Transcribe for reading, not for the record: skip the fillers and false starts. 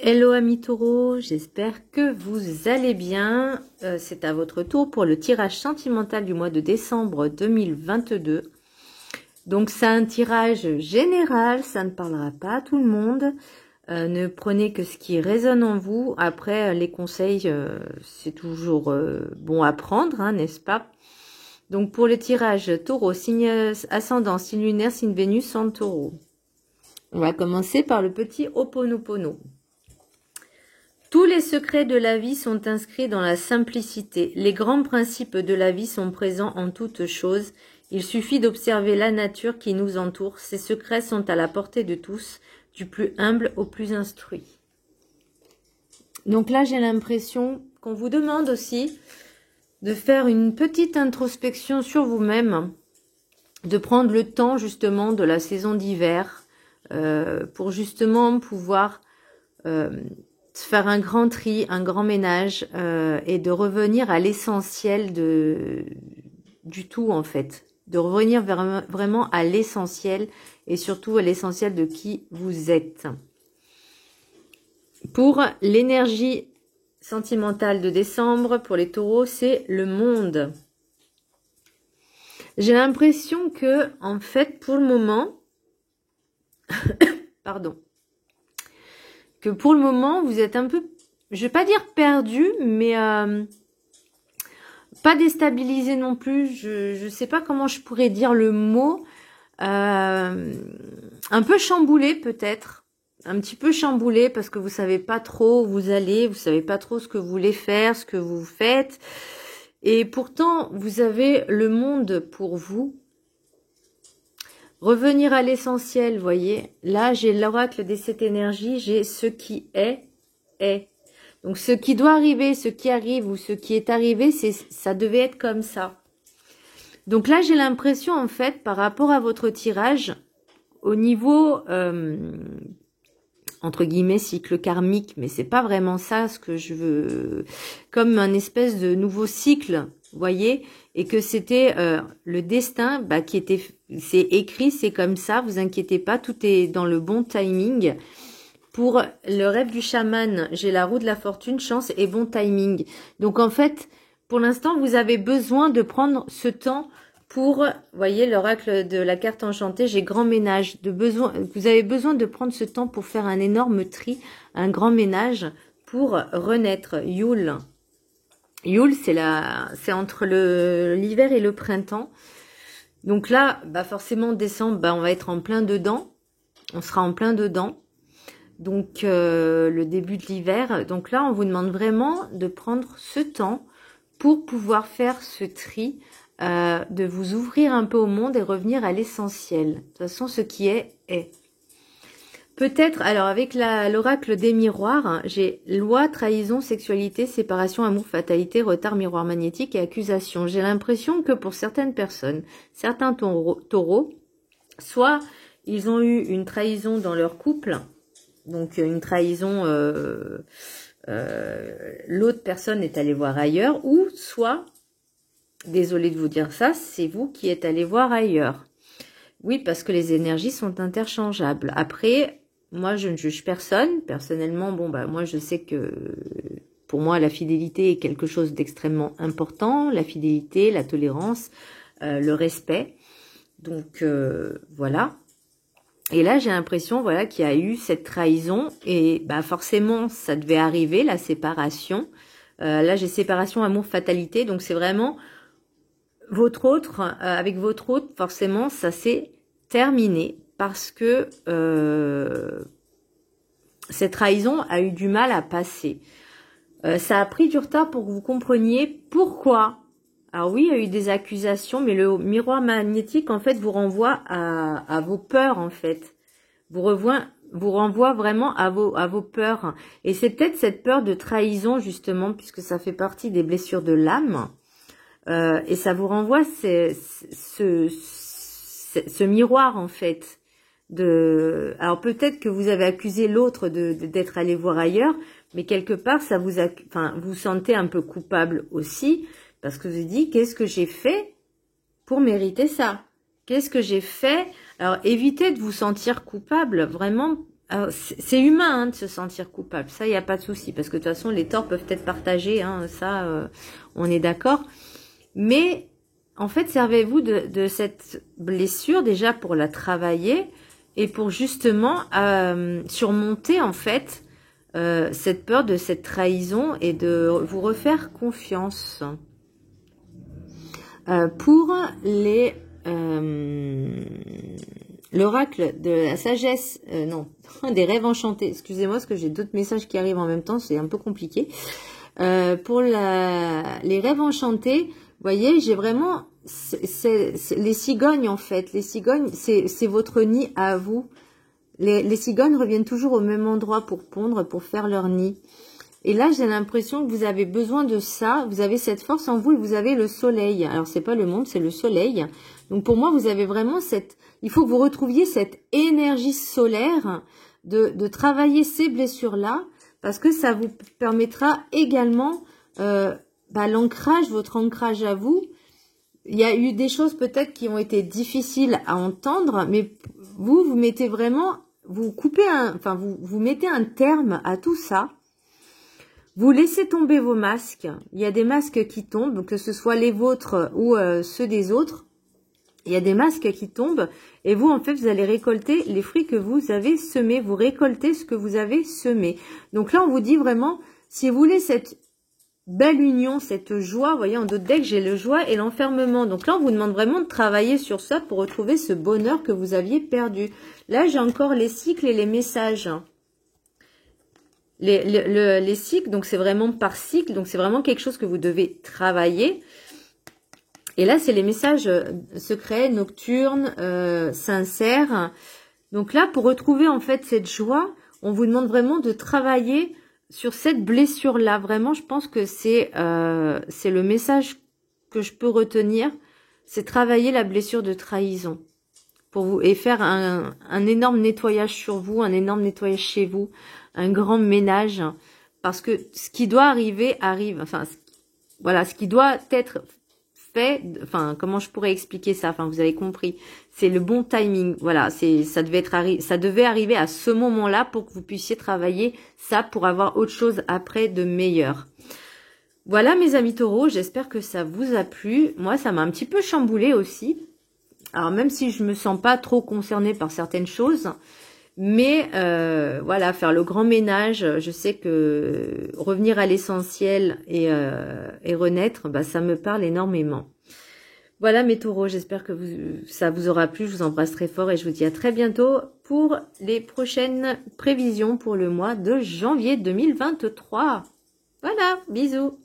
Hello amis taureaux, j'espère que vous allez bien. C'est à votre tour pour le tirage sentimental du mois de décembre 2022. Donc c'est un tirage général, ça ne parlera pas à tout le monde. Ne prenez que ce qui résonne en vous. Après les conseils, c'est toujours bon à prendre, hein, n'est-ce pas? Donc pour le tirage taureau, signe ascendant, signe lunaire, signe Vénus en taureau. On va commencer par le petit Ho'oponopono. Tous les secrets de la vie sont inscrits dans la simplicité. Les grands principes de la vie sont présents en toutes choses. Il suffit d'observer la nature qui nous entoure. Ces secrets sont à la portée de tous, du plus humble au plus instruit. Donc là, j'ai l'impression qu'on vous demande aussi de faire une petite introspection sur vous-même, de prendre le temps justement de la saison d'hiver pour justement pouvoir faire un grand tri, un grand ménage et de revenir à l'essentiel du tout en fait. De revenir vraiment à l'essentiel et surtout à l'essentiel de qui vous êtes. Pour l'énergie sentimentale de décembre, pour les taureaux, c'est le monde. J'ai l'impression que, en fait, pour le moment, pardon, que pour le moment, vous êtes un peu, je vais pas dire perdu, mais pas déstabilisé non plus. Je sais pas comment je pourrais dire le mot. Un peu chamboulé peut-être. Un petit peu chamboulé parce que vous savez pas trop où vous allez, vous savez pas trop ce que vous voulez faire, ce que vous faites. Et pourtant, vous avez le monde pour vous. Revenir à l'essentiel, voyez. Là, j'ai l'oracle des 7 énergies, j'ai ce qui est, est. Donc, ce qui doit arriver, ce qui arrive ou ce qui est arrivé, ça devait être comme ça. Donc là, j'ai l'impression, en fait, par rapport à votre tirage, au niveau, entre guillemets, cycle karmique, mais c'est pas vraiment ça ce que je veux, comme un espèce de nouveau cycle, voyez, et que c'était le destin qui était, c'est écrit, c'est comme ça, vous inquiétez pas, tout est dans le bon timing. Pour le rêve du chaman, j'ai la roue de la fortune, chance et bon timing. Donc en fait, pour l'instant, vous avez besoin de prendre ce temps pour, voyez, l'oracle de la carte enchantée, j'ai grand ménage. Vous avez besoin de prendre ce temps pour faire un énorme tri, un grand ménage pour renaître. Yule. Yule, c'est entre l'hiver et le printemps. Donc là, forcément, décembre, on va être en plein dedans. On sera en plein dedans. Donc, le début de l'hiver. Donc là, on vous demande vraiment de prendre ce temps pour pouvoir faire ce tri, de vous ouvrir un peu au monde et revenir à l'essentiel. De toute façon, ce qui est, est. Peut-être, alors avec l'oracle des miroirs, hein, j'ai loi, trahison, sexualité, séparation, amour, fatalité, retard, miroir magnétique et accusation. J'ai l'impression que pour certaines personnes, certains taureaux, soit ils ont eu une trahison dans leur couple, donc une trahison, l'autre personne est allée voir ailleurs, ou soit, désolé de vous dire ça, c'est vous qui êtes allé voir ailleurs. Oui, parce que les énergies sont interchangeables. Après, moi, je ne juge personne. Personnellement, moi, je sais que pour moi, la fidélité est quelque chose d'extrêmement important. La fidélité, la tolérance, le respect. Donc, voilà. Et là, j'ai l'impression, voilà, qu'il y a eu cette trahison. Et forcément, ça devait arriver, la séparation. Là, j'ai séparation, amour, fatalité. Donc, c'est vraiment votre autre, avec votre autre, forcément, ça s'est terminé. Parce que cette trahison a eu du mal à passer. Ça a pris du retard pour que vous compreniez pourquoi. Alors oui, il y a eu des accusations, mais le miroir magnétique, en fait, vous renvoie à vos peurs, en fait. Vous renvoie vraiment à vos peurs. Et c'est peut-être cette peur de trahison, justement, puisque ça fait partie des blessures de l'âme. Et ça vous renvoie ce miroir, en fait. Alors peut-être que vous avez accusé l'autre d'être allé voir ailleurs, mais quelque part, ça vous sentez un peu coupable aussi, parce que vous dites, qu'est-ce que j'ai fait pour mériter ça? Qu'est-ce que j'ai fait? Alors évitez de vous sentir coupable, vraiment, c'est humain hein, de se sentir coupable, ça il n'y a pas de souci, parce que de toute façon les torts peuvent être partagés, hein, ça on est d'accord. Mais en fait, servez-vous de cette blessure déjà pour la travailler et pour justement surmonter en fait cette peur de cette trahison et de vous refaire confiance. Pour les l'oracle de la sagesse, non, des rêves enchantés. Excusez-moi parce que j'ai d'autres messages qui arrivent en même temps, c'est un peu compliqué. Pour les rêves enchantés, vous voyez, j'ai vraiment les cigognes en fait. Les cigognes, c'est votre nid à vous. Les cigognes reviennent toujours au même endroit pour pondre, pour faire leur nid. Et là, j'ai l'impression que vous avez besoin de ça. Vous avez cette force en vous et vous avez le soleil. Alors, c'est pas le monde, c'est le soleil. Donc, pour moi, vous avez vraiment cette... Il faut que vous retrouviez cette énergie solaire de travailler ces blessures-là parce que ça vous permettra également l'ancrage, votre ancrage à vous. Il y a eu des choses peut-être qui ont été difficiles à entendre, mais vous mettez vraiment... Vous coupez vous mettez un terme à tout ça. Vous laissez tomber vos masques. Il y a des masques qui tombent, que ce soit les vôtres ou ceux des autres. Il y a des masques qui tombent et vous, en fait, vous allez récolter les fruits que vous avez semés. Vous récoltez ce que vous avez semé. Donc là, on vous dit vraiment, si vous voulez cette belle union, cette joie, vous voyez, en d'autres decks, j'ai le joie et l'enfermement. Donc là, on vous demande vraiment de travailler sur ça pour retrouver ce bonheur que vous aviez perdu. Là, j'ai encore les cycles et les messages. Les cycles, donc c'est vraiment par cycle, donc c'est vraiment quelque chose que vous devez travailler. Et là, c'est les messages secrets, nocturnes, sincères. Donc là, pour retrouver en fait cette joie, on vous demande vraiment de travailler sur cette blessure-là. Vraiment, je pense que c'est le message que je peux retenir, c'est travailler la blessure de trahison pour vous et faire un énorme nettoyage sur vous, un énorme nettoyage chez vous, un grand ménage, parce que ce qui doit arriver arrive. Enfin, voilà, ce qui doit être fait. Enfin, comment je pourrais expliquer ça? Enfin, vous avez compris. C'est le bon timing. Voilà, ça devait arriver à ce moment-là pour que vous puissiez travailler ça pour avoir autre chose après de meilleur. Voilà, mes amis taureaux, j'espère que ça vous a plu. Moi, ça m'a un petit peu chamboulé aussi. Alors, même si je me sens pas trop concernée par certaines choses, mais voilà, faire le grand ménage, je sais que revenir à l'essentiel et renaître, bah, ça me parle énormément. Voilà mes taureaux, j'espère que ça vous aura plu, je vous embrasse très fort et je vous dis à très bientôt pour les prochaines prévisions pour le mois de janvier 2023. Voilà, bisous.